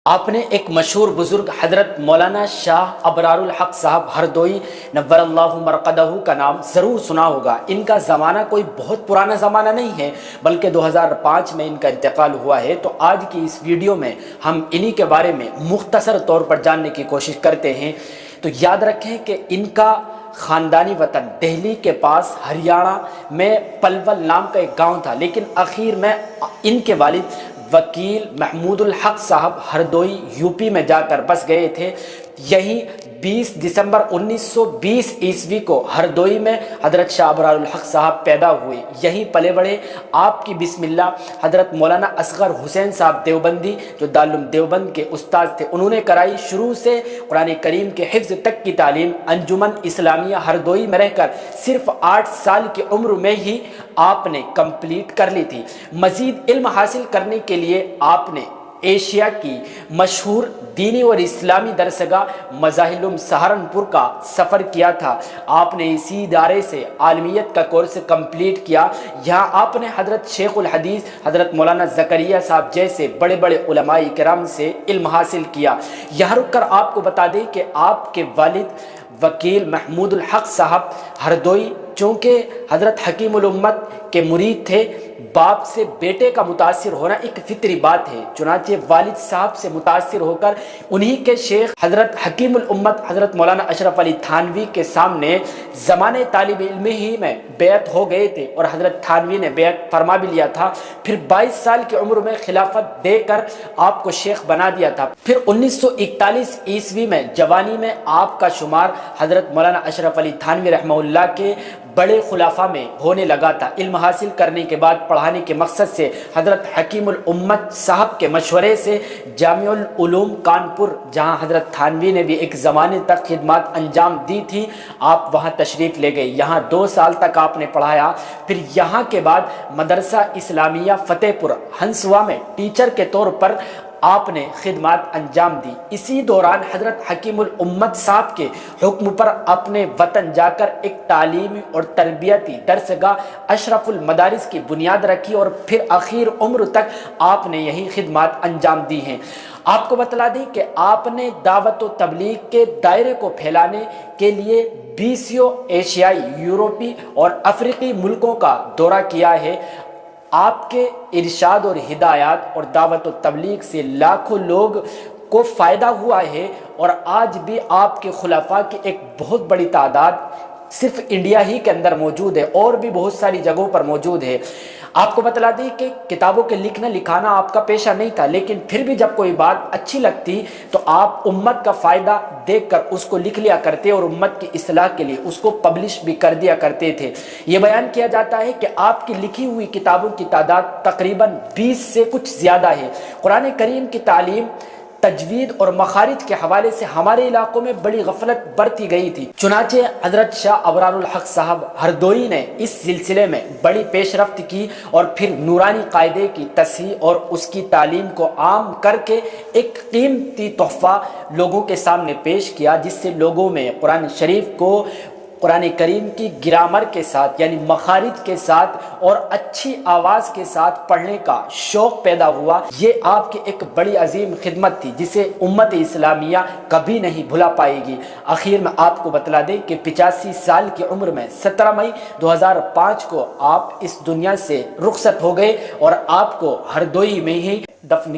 आपने एक मशहूर बुजुर्ग हजरत मौलाना शाह अबरारुल हक साहब हरदोई नव्वरल्लाहु मरकदहू का नाम ज़रूर सुना होगा। इनका ज़माना कोई बहुत पुराना ज़माना नहीं है, बल्कि 2005 में इनका इंतकाल हुआ है। तो आज की इस वीडियो में हम इन्हीं के बारे में मुख्तसर तौर पर जानने की कोशिश करते हैं। तो याद रखें कि इनका ख़ानदानी वतन दिल्ली के पास हरियाणा में पलवल नाम का एक गांव था, लेकिन आखिर में इनके वालिद वकील महमूदुल हक साहब हरदोई यूपी में जाकर बस गए थे। यही 20 दिसंबर 1920 ईस्वी को हरदोई में हजरत शाह अबरारुल हक साहब पैदा हुए, यहीं पले बढ़े। आपकी बिस्मिल्लाह हजरत मौलाना असगर हुसैन साहब देवबंदी, जो दारुल देवबंद के उस्ताद थे, उन्होंने कराई। शुरू से कुरान करीम के हिफ्ज़ तक की तालीम अंजुमन इस्लामिया हरदोई में रहकर सिर्फ 8 साल की उम्र में ही आपने कंप्लीट कर ली थी। मज़ीद इल्म हासिल करने के लिए आपने एशिया की मशहूर दीनी और इस्लामी दरसगाह मज़ाहिलुम सहारनपुर का सफ़र किया था। आपने इसी इदारे से आलमियत का कोर्स कंप्लीट किया। यहाँ आपने हज़रत शेखुल हदीस हज़रत मौलाना ज़करिया साहब जैसे बड़े बड़े उलमाए किराम से इल्म हासिल किया। यहाँ रुक कर आपको बता दें कि आपके वालिद वकील महमूदुल हक साहब हरदोई चूँकि हज़रत हकीमुल उम्मत के मुरीद थे, बाप से बेटे का मुतासिर होना एक फितरी बात है। चुनांचे वालिद साहब से मुतासिर होकर उन्हीं के शेख हज़रत हकीमुल उम्मत हज़रत मौलाना अशरफ अली थानवी के सामने ज़माने तालिब इल्म ही में बैत हो गए थे और हज़रत थानवी ने बैत फरमा भी लिया था। फिर 22 साल की उम्र में खिलाफत देकर आपको शेख बना दिया था। फिर 1941 ईस्वी में जवानी में आपका शुमार हज़रत मौलाना अशरफ अली थानवी रहमहुल्लाह के बड़े खुलाफा में होने लगा था। इल्म हासिल करने के बाद पढ़ाने के मकसद से हज़रत हकीमुल उम्मत साहब के मशवरे से जामिउल उलूम कानपुर, जहाँ हज़रत थानवी ने भी एक ज़माने तक खिदमत अंजाम दी थी, आप वहाँ तशरीफ़ ले गए। यहाँ 2 साल तक आपने पढ़ाया। फिर यहाँ के बाद मदरसा इस्लामिया फ़तेहपुर हंसवा में टीचर के तौर पर आपने खिदमत अंजाम दी। इसी दौरान हज़रत हकीमुल उम्मत साहब के हुक्म पर अपने वतन जाकर एक तालीमी और तरबियती दरसगाह अशरफुल मदारिस की बुनियाद रखी और फिर आखिर उम्र तक आपने यही खिदमत अंजाम दी हैं। आपको बतला दें कि आपने दावत व तबलीग के दायरे को फैलाने के लिए 20 एशियाई, यूरोपी और अफ्रीकी मुल्कों का दौरा किया है। आपके इरशाद और हिदायत और दावत व तबलीग से लाखों लोग को फ़ायदा हुआ है और आज भी आपके खुलाफा की एक बहुत बड़ी तादाद सिर्फ इंडिया ही के अंदर मौजूद है और भी बहुत सारी जगहों पर मौजूद है। आपको बतला दी कि किताबों के लिखना लिखाना आपका पेशा नहीं था, लेकिन फिर भी जब कोई बात अच्छी लगती तो आप उम्मत का फ़ायदा देखकर उसको लिख लिया करते और उम्मत की इस्लाह के लिए उसको पब्लिश भी कर दिया करते थे। ये बयान किया जाता है कि आपकी लिखी हुई किताबों की तादाद तकरीबन 20 से कुछ ज़्यादा है। कुरान करीम की तालीम, तजवीद और मखारिज के हवाले से हमारे इलाकों में बड़ी गफलत बरती गई थी। चुनाचे हज़रत शाह अबरारुल हक साहब हरदोई ने इस सिलसिले में बड़ी पेशरफ्त की और फिर नूरानी कायदे की तस्हीह और उसकी तालीम को आम करके एक कीमती तोहफ़ा लोगों के सामने पेश किया, जिससे लोगों में कुरान शरीफ को कुरान करीम की ग्रामर के साथ यानी मखारिज के साथ और अच्छी आवाज़ के साथ पढ़ने का शौक़ पैदा हुआ। ये आपकी एक बड़ी अजीम खिदमत थी जिसे उम्मत इस्लामिया कभी नहीं भुला पाएगी। आखिर में आपको बतला दें कि 85 साल की उम्र में 17 मई 2005 को आप इस दुनिया से रुखसत हो गए और आपको हरदोई में ही दफन